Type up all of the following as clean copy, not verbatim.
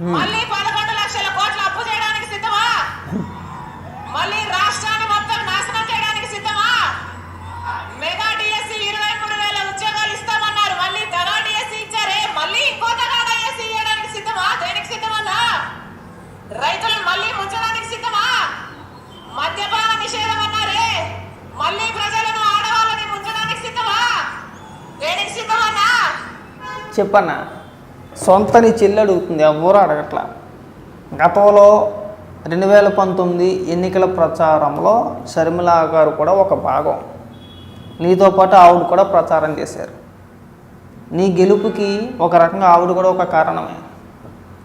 మళ్ళీ 11 లక్షల కోట్ల అప్పు చేయడానికి సిద్ధమా? మళ్ళీ రాష్ట్రాన్ని మొత్తం నాశనం చేయడానికి సిద్ధమా? మెగా డిఎస్సి 23,000 ఉద్యోగాలు ఇస్తామన్నారు, మళ్ళీ దగా డిఎస్సి ఇచ్చారే, మళ్ళీ ఇంకో దగా డిఎస్సి ఇవ్వడానికి సిద్ధమా? దేనికి సిద్ధమన్నా? రైతులను మళ్ళీ ముంచడానికి సిద్ధమా? మద్యపాన నిషేధం అన్నారే, మళ్ళీ ప్రజలను ఆడవాళ్ళని ముంచడానికి సిద్ధమా? దేనికి సిద్ధమన్నా? చెప్పన్నా. సొంత నీ చెల్లి అడుగుతుంది, ఎవరు అడగట్లా. గతంలో 2019 ఎన్నికల ప్రచారంలో షర్మిల గారు కూడా ఒక భాగం, నీతో పాటు ఆవిడ కూడా ప్రచారం చేశారు. నీ గెలుపుకి ఒక రకంగా ఆవిడ కూడా ఒక కారణమే.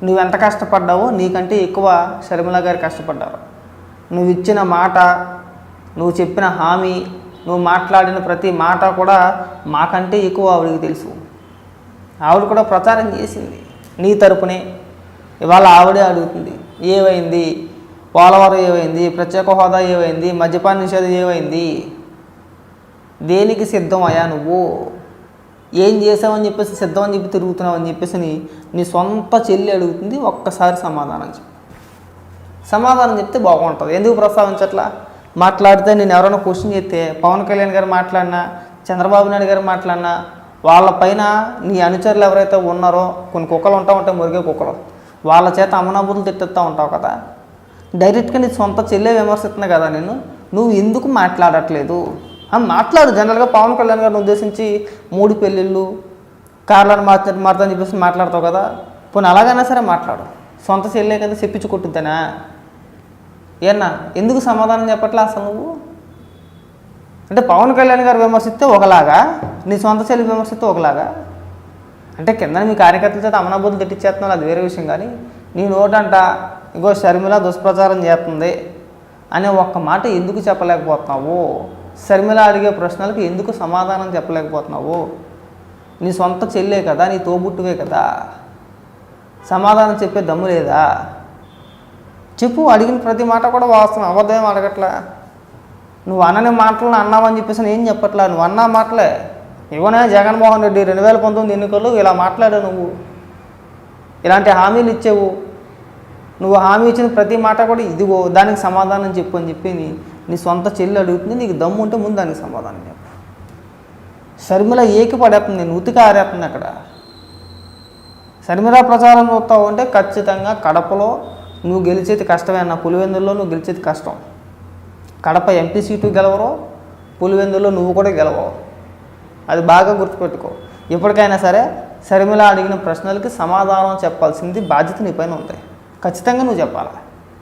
నువ్వెంత కష్టపడ్డావో నీకంటే ఎక్కువ షర్మిల గారు కష్టపడ్డారు. నువ్వు ఇచ్చిన మాట, నువ్వు చెప్పిన హామీ, నువ్వు మాట్లాడిన ప్రతి మాట కూడా మాకంటే ఎక్కువ ఆవిడకి తెలుసు. ఆవిడ కూడా ప్రచారం చేసింది నీ తరపునే. ఇవాళ ఆవిడే అడుగుతుంది, ఏమైంది పోలవరం, ఏమైంది ప్రత్యేక హోదా, ఏమైంది మద్యపాన నిషేధం, ఏమైంది? దేనికి సిద్ధం అయ్యా నువ్వు? ఏం చేసావని చెప్పేసి సిద్ధం అని చెప్పి తిరుగుతున్నావు అని చెప్పేసి నీ సొంత చెల్లి అడుగుతుంది. ఒక్కసారి సమాధానం చెప్పు. సమాధానం చెప్తే బాగుంటుంది. ఎందుకు ప్రస్తావించట్లా? మాట్లాడితే నేను ఎవరైనా క్వశ్చన్ చేస్తే పవన్ కళ్యాణ్ గారు మాట్లాడినా, చంద్రబాబు నాయుడు గారు మాట్లాడినా, వాళ్ళపైన నీ అనుచరులు ఎవరైతే ఉన్నారో, కొన్ని కుక్కలు ఉంటాయి మురిగే కుక్కలు, వాళ్ళ చేత అమనాబుద్ధులు తిట్టిస్తూ ఉంటావు కదా. డైరెక్ట్గా నీ సొంత చెల్లె విమర్శిస్తున్నాయి కదా నువ్వు ఎందుకు మాట్లాడట్లేదు? మాట్లాడు. జనరల్గా పవన్ కళ్యాణ్ గారిని ఉద్దేశించి 3 పెళ్ళిళ్ళు, కార్లను మారుతాని చెప్పేసి మాట్లాడతావు కదా. పోనీ అలాగైనా సరే మాట్లాడు. సొంత చెల్లె కదా చెప్పించి కొట్టుద్దానా? ఏనా ఎందుకు సమాధానం చెప్పట్లా అసలు నువ్వు? అంటే పవన్ కళ్యాణ్ గారు విమర్శిస్తే ఒకలాగా, నీ సొంత చెల్లి విమర్శిస్తే ఒకలాగా. అంటే కింద మీ కార్యకర్తల చేత అమనాబుద్ధులు తిట్టించేస్తున్నావు, అది వేరే విషయం. కానీ నీ నోటంట ఇగో షర్మిల దుష్ప్రచారం చేస్తుంది అనే ఒక్క మాట ఎందుకు చెప్పలేకపోతున్నావు? షర్మిల అడిగే ప్రశ్నలకు ఎందుకు సమాధానం చెప్పలేకపోతున్నావు? నీ సొంత చెల్లే కదా, నీ తోబుట్టువే కదా, సమాధానం చెప్పే దమ్ము లేదా? చెప్పు. అడిగిన ప్రతి మాట కూడా వాస్తవం, అబద్ధం అడగట్లా. నువ్వు అనని మాటలను అన్నావని చెప్పేసి నేను చెప్పట్లా, నువ్వు అన్నా మాటలే. ఇవనే జగన్మోహన్ రెడ్డి 2019 ఎన్నికల్లో ఇలా మాట్లాడావు. నువ్వు ఇలాంటి హామీలు ఇచ్చావు. నువ్వు హామీ ఇచ్చిన ప్రతి మాట కూడా ఇదిగో దానికి సమాధానం చెప్పు అని చెప్పి నీ సొంత చెల్లి అడుగుతుంది. నీకు దమ్ము ఉంటే ముందు దానికి సమాధానం చెప్పు. షర్మిల ఏకి పడేస్తుంది, నేను ఉతికి ఆరేస్తుంది అక్కడ. షర్మిల ప్రచారం చూస్తావు అంటే ఖచ్చితంగా కడపలో నువ్వు గెలిచేది కష్టమే అన్న. పులివెందుల్లో నువ్వు గెలిచేది కష్టం. కడప ఎంపీ సీటు గెలవరు, పులివెందుల్లో నువ్వు కూడా గెలవవు. అది బాగా గుర్తుపెట్టుకో. ఎప్పటికైనా సరే షర్మిల అడిగిన ప్రశ్నలకి సమాధానం చెప్పాల్సింది బాధ్యత నీ పైన ఉంది. ఖచ్చితంగా నువ్వు చెప్పాలి.